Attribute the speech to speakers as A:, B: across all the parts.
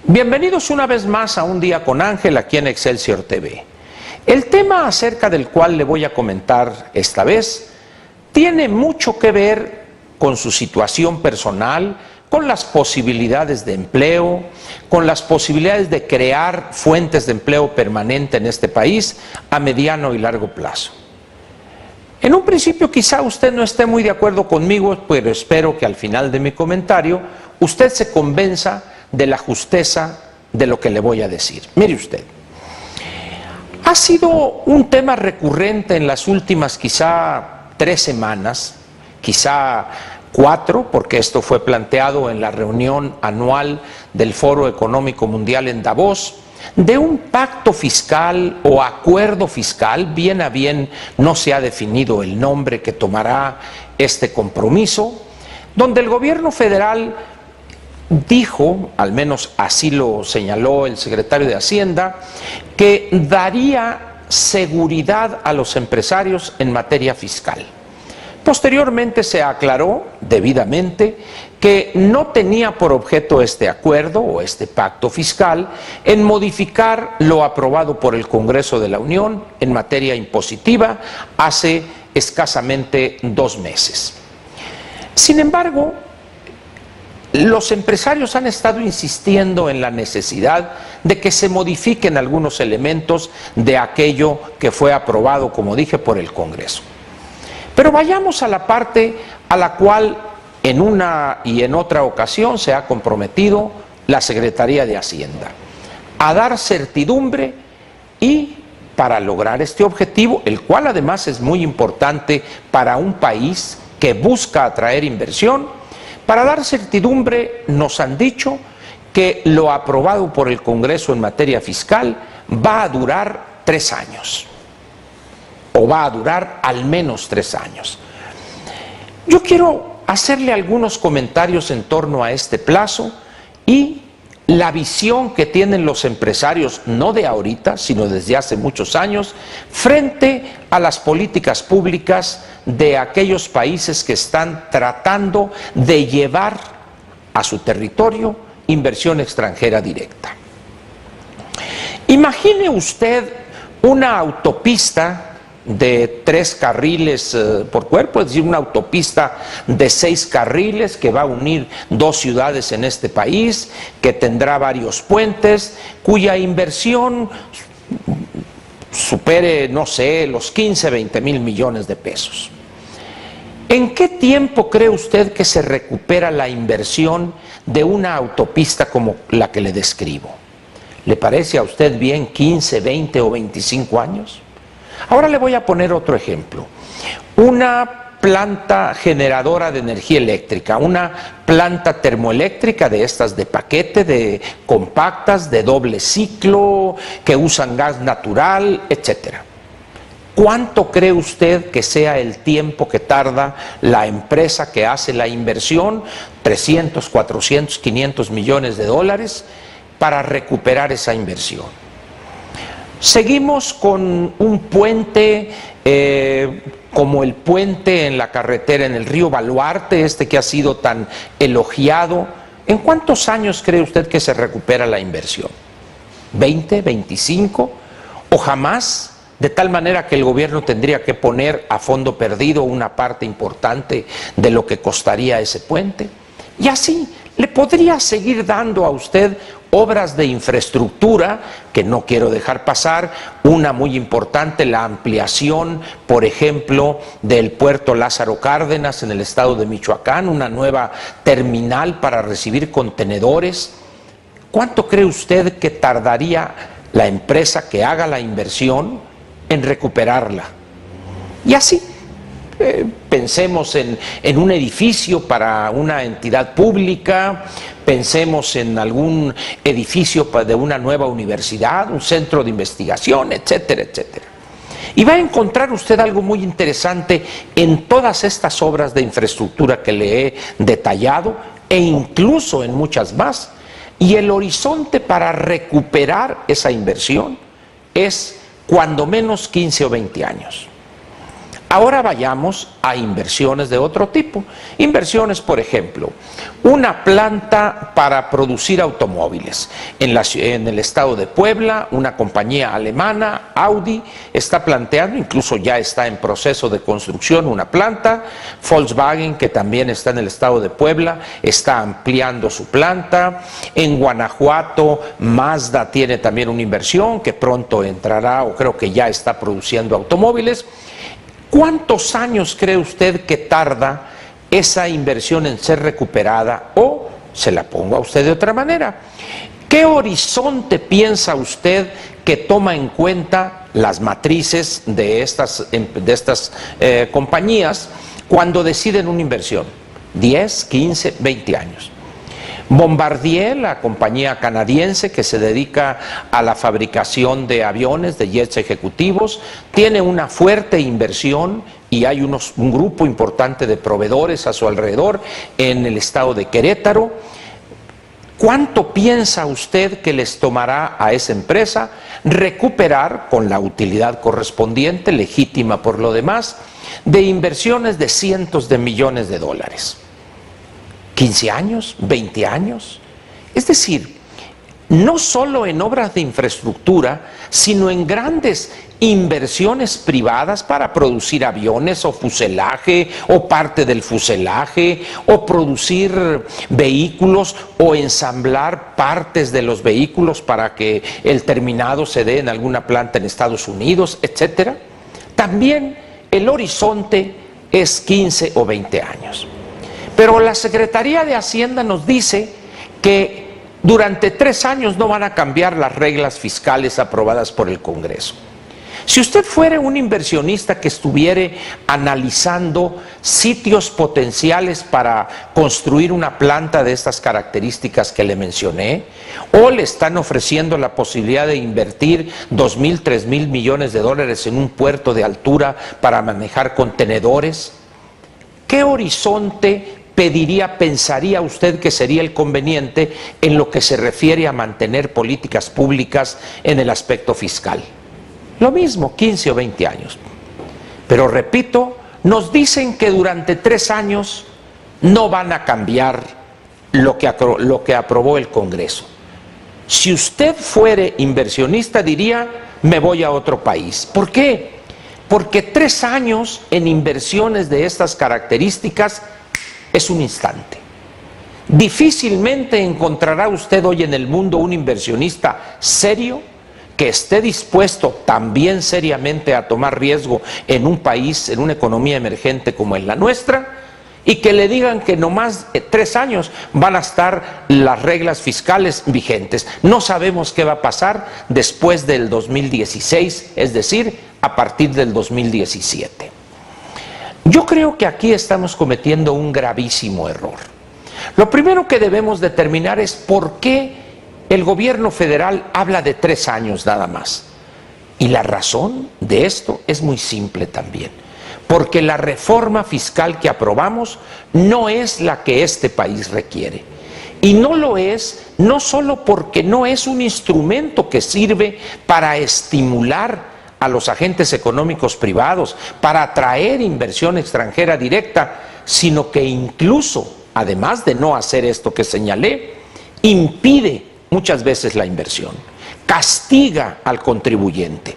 A: Bienvenidos una vez más a Un Día con Ángel aquí en Excelsior TV. El tema acerca del cual le voy a comentar esta vez tiene mucho que ver con su situación personal, con las posibilidades de empleo, con las posibilidades de crear fuentes de empleo permanente en este país a mediano y largo plazo. En un principio quizá usted no esté muy de acuerdo conmigo, pero espero que al final de mi comentario usted se convenza de la justeza de lo que le voy a decir. Mire usted, ha sido un tema recurrente en las últimas quizá 3 semanas, quizá 4, porque esto fue planteado en la reunión anual del Foro Económico Mundial en Davos, de un pacto fiscal o acuerdo fiscal. Bien a bien no se ha definido el nombre que tomará este compromiso, donde el gobierno federal dijo, al menos así lo señaló el secretario de Hacienda, que daría seguridad a los empresarios en materia fiscal. Posteriormente se aclaró debidamente que no tenía por objeto este acuerdo o este pacto fiscal en modificar lo aprobado por el Congreso de la Unión en materia impositiva hace escasamente 2 meses. Sin embargo, los empresarios han estado insistiendo en la necesidad de que se modifiquen algunos elementos de aquello que fue aprobado, como dije, por el Congreso. Pero vayamos a la parte a la cual en una y en otra ocasión se ha comprometido la Secretaría de Hacienda, a dar certidumbre y para lograr este objetivo, el cual además es muy importante para un país que busca atraer inversión. Para dar certidumbre nos han dicho que lo aprobado por el Congreso en materia fiscal va a durar 3 años, o va a durar al menos 3 años. Yo quiero hacerle algunos comentarios en torno a este plazo y la visión que tienen los empresarios, no de ahorita, sino desde hace muchos años, frente a las políticas públicas de aquellos países que están tratando de llevar a su territorio inversión extranjera directa. Imagine usted una autopista de 3 carriles por cuerpo, es decir, una autopista de 6 carriles que va a unir 2 ciudades en este país, que tendrá varios puentes, cuya inversión supere, no sé, los 15, 20 mil millones de pesos. ¿En qué tiempo cree usted que se recupera la inversión de una autopista como la que le describo? ¿Le parece a usted bien 15, 20 o 25 años? Ahora le voy a poner otro ejemplo. Una planta generadora de energía eléctrica, una planta termoeléctrica de estas de paquete, de compactas, de doble ciclo, que usan gas natural, etcétera. ¿Cuánto cree usted que sea el tiempo que tarda la empresa que hace la inversión, 300, 400, 500 millones de dólares, para recuperar esa inversión? Seguimos con un puente como el puente en la carretera, en el río Baluarte, este que ha sido tan elogiado. ¿En cuántos años cree usted que se recupera la inversión? ¿20, 25 o jamás? De tal manera que el gobierno tendría que poner a fondo perdido una parte importante de lo que costaría ese puente. Y así le podría seguir dando a usted obras de infraestructura que no quiero dejar pasar. Una muy importante, la ampliación, por ejemplo, del puerto Lázaro Cárdenas en el estado de Michoacán, una nueva terminal para recibir contenedores. ¿Cuánto cree usted que tardaría la empresa que haga la inversión en recuperarla? Y así, pensemos en un edificio para una entidad pública, pensemos en algún edificio de una nueva universidad, un centro de investigación, etcétera, etcétera. Y va a encontrar usted algo muy interesante en todas estas obras de infraestructura que le he detallado, e incluso en muchas más. Y el horizonte para recuperar esa inversión es cuando menos 15 o 20 años. Ahora vayamos a inversiones de otro tipo. Inversiones, por ejemplo, una planta para producir automóviles. En el estado de Puebla, una compañía alemana, Audi, está planteando, incluso ya está en proceso de construcción, una planta. Volkswagen, que también está en el estado de Puebla, está ampliando su planta. En Guanajuato, Mazda tiene también una inversión que pronto entrará, o creo que ya está produciendo automóviles. ¿Cuántos años cree usted que tarda esa inversión en ser recuperada? O, se la pongo a usted de otra manera, ¿qué horizonte piensa usted que toma en cuenta las matrices de estas compañías cuando deciden una inversión? 10, 15, 20 años. Bombardier, la compañía canadiense que se dedica a la fabricación de aviones, de jets ejecutivos, tiene una fuerte inversión y hay un grupo importante de proveedores a su alrededor en el estado de Querétaro. ¿Cuánto piensa usted que les tomará a esa empresa recuperar, con la utilidad correspondiente, legítima por lo demás, de inversiones de cientos de millones de dólares? ¿15 años? ¿20 años? Es decir, no solo en obras de infraestructura, sino en grandes inversiones privadas para producir aviones o fuselaje o parte del fuselaje o producir vehículos o ensamblar partes de los vehículos para que el terminado se dé en alguna planta en Estados Unidos, etcétera. También el horizonte es 15 o 20 años. Pero la Secretaría de Hacienda nos dice que durante 3 años no van a cambiar las reglas fiscales aprobadas por el Congreso. Si usted fuera un inversionista que estuviera analizando sitios potenciales para construir una planta de estas características que le mencioné, o le están ofreciendo la posibilidad de invertir 2.000, 3.000 millones de dólares en un puerto de altura para manejar contenedores, ¿qué horizonte pensaría usted que sería el conveniente en lo que se refiere a mantener políticas públicas en el aspecto fiscal? Lo mismo, 15 o 20 años. Pero repito, nos dicen que durante 3 años no van a cambiar lo que aprobó el Congreso. Si usted fuere inversionista diría, me voy a otro país. ¿Por qué? Porque 3 años en inversiones de estas características es un instante. Difícilmente encontrará usted hoy en el mundo un inversionista serio que esté dispuesto también seriamente a tomar riesgo en un país, en una economía emergente como es la nuestra, y que le digan que nomás 3 años van a estar las reglas fiscales vigentes. No sabemos qué va a pasar después del 2016, es decir, a partir del 2017. Yo creo que aquí estamos cometiendo un gravísimo error. Lo primero que debemos determinar es por qué el gobierno federal habla de 3 años nada más. Y la razón de esto es muy simple también. Porque la reforma fiscal que aprobamos no es la que este país requiere. Y no lo es, no solo porque no es un instrumento que sirve para estimular a los agentes económicos privados, para atraer inversión extranjera directa, sino que incluso, además de no hacer esto que señalé, impide muchas veces la inversión, castiga al contribuyente.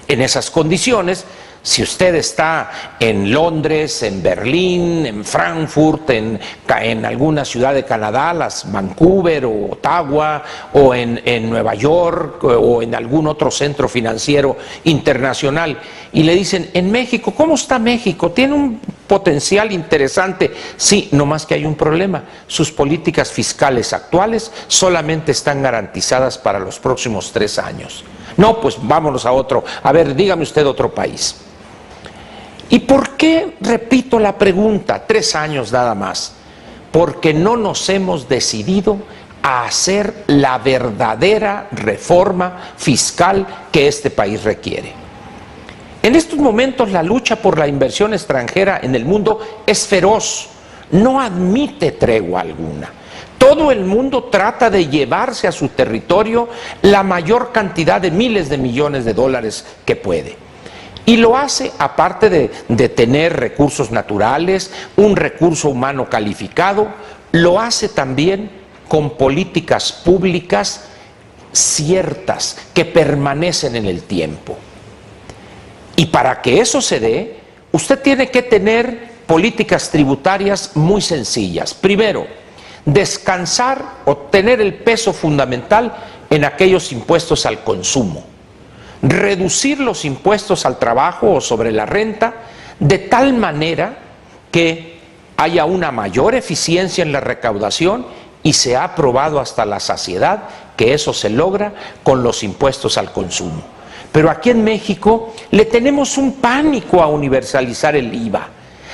A: En esas condiciones, si usted está en Londres, en Berlín, en Frankfurt, en alguna ciudad de Canadá, Vancouver o Ottawa, o en Nueva York, o en algún otro centro financiero internacional, y le dicen, en México, ¿cómo está México? ¿Tiene un potencial interesante? Sí, nomás que hay un problema. Sus políticas fiscales actuales solamente están garantizadas para los próximos 3 años. No, pues vámonos a otro. A ver, dígame usted otro país. ¿Y por qué, repito la pregunta, 3 años nada más? Porque no nos hemos decidido a hacer la verdadera reforma fiscal que este país requiere. En estos momentos la lucha por la inversión extranjera en el mundo es feroz, no admite tregua alguna. Todo el mundo trata de llevarse a su territorio la mayor cantidad de miles de millones de dólares que puede. Y lo hace, aparte de tener recursos naturales, un recurso humano calificado, lo hace también con políticas públicas ciertas, que permanecen en el tiempo. Y para que eso se dé, usted tiene que tener políticas tributarias muy sencillas. Primero, descansar o tener el peso fundamental en aquellos impuestos al consumo. Reducir los impuestos al trabajo o sobre la renta de tal manera que haya una mayor eficiencia en la recaudación, y se ha probado hasta la saciedad que eso se logra con los impuestos al consumo. Pero aquí en México le tenemos un pánico a universalizar el IVA.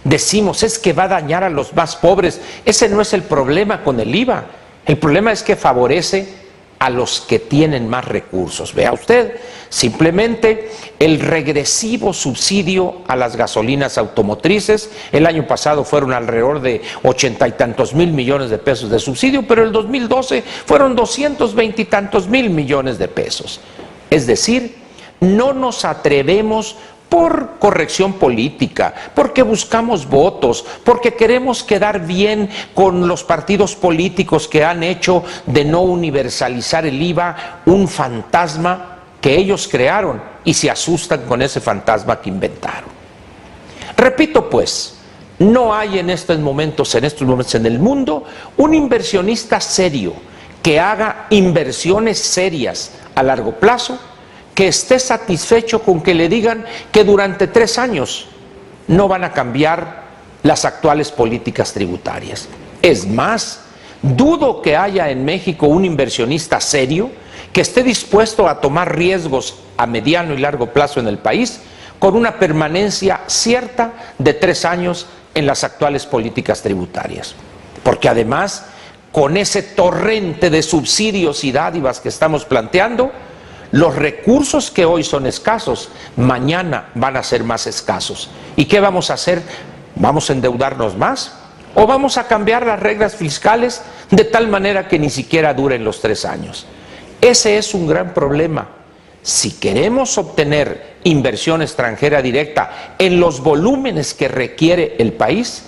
A: Decimos, es que va a dañar a los más pobres. Ese no es el problema con el IVA. El problema es que favorece a los que tienen más recursos. Vea usted, simplemente el regresivo subsidio a las gasolinas automotrices, el año pasado fueron alrededor de 80 y tantos mil millones de pesos de subsidio, pero el 2012 fueron 220 y tantos mil millones de pesos. Es decir, no nos atrevemos por corrección política, porque buscamos votos, porque queremos quedar bien con los partidos políticos que han hecho de no universalizar el IVA un fantasma que ellos crearon y se asustan con ese fantasma que inventaron. Repito pues, no hay en estos momentos en el mundo un inversionista serio que haga inversiones serias a largo plazo, que esté satisfecho con que le digan que durante 3 años no van a cambiar las actuales políticas tributarias. Es más, dudo que haya en México un inversionista serio que esté dispuesto a tomar riesgos a mediano y largo plazo en el país con una permanencia cierta de 3 años en las actuales políticas tributarias. Porque además, con ese torrente de subsidios y dádivas que estamos planteando, los recursos que hoy son escasos, mañana van a ser más escasos. ¿Y qué vamos a hacer? ¿Vamos a endeudarnos más? ¿O vamos a cambiar las reglas fiscales de tal manera que ni siquiera duren los 3 años? Ese es un gran problema. Si queremos obtener inversión extranjera directa en los volúmenes que requiere el país,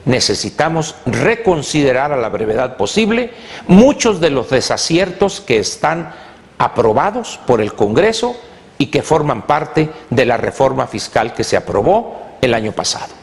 A: necesitamos reconsiderar a la brevedad posible muchos de los desaciertos que están aprobados por el Congreso y que forman parte de la reforma fiscal que se aprobó el año pasado.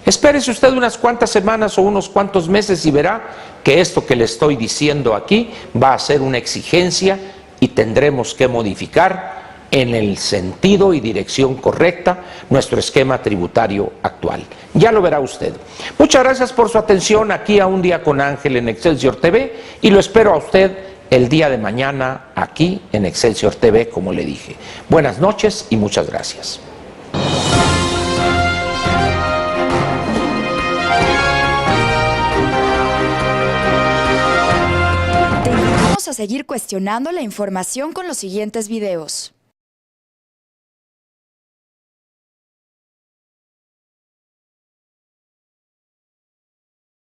A: Espérese usted unas cuantas semanas o unos cuantos meses y verá que esto que le estoy diciendo aquí va a ser una exigencia y tendremos que modificar en el sentido y dirección correcta nuestro esquema tributario actual. Ya lo verá usted. Muchas gracias por su atención aquí a Un Día con Ángel en Excelsior TV y lo espero a usted el día de mañana aquí en Excelsior TV, como le dije. Buenas noches y muchas gracias.
B: Te invitamos a seguir cuestionando la información con los siguientes videos.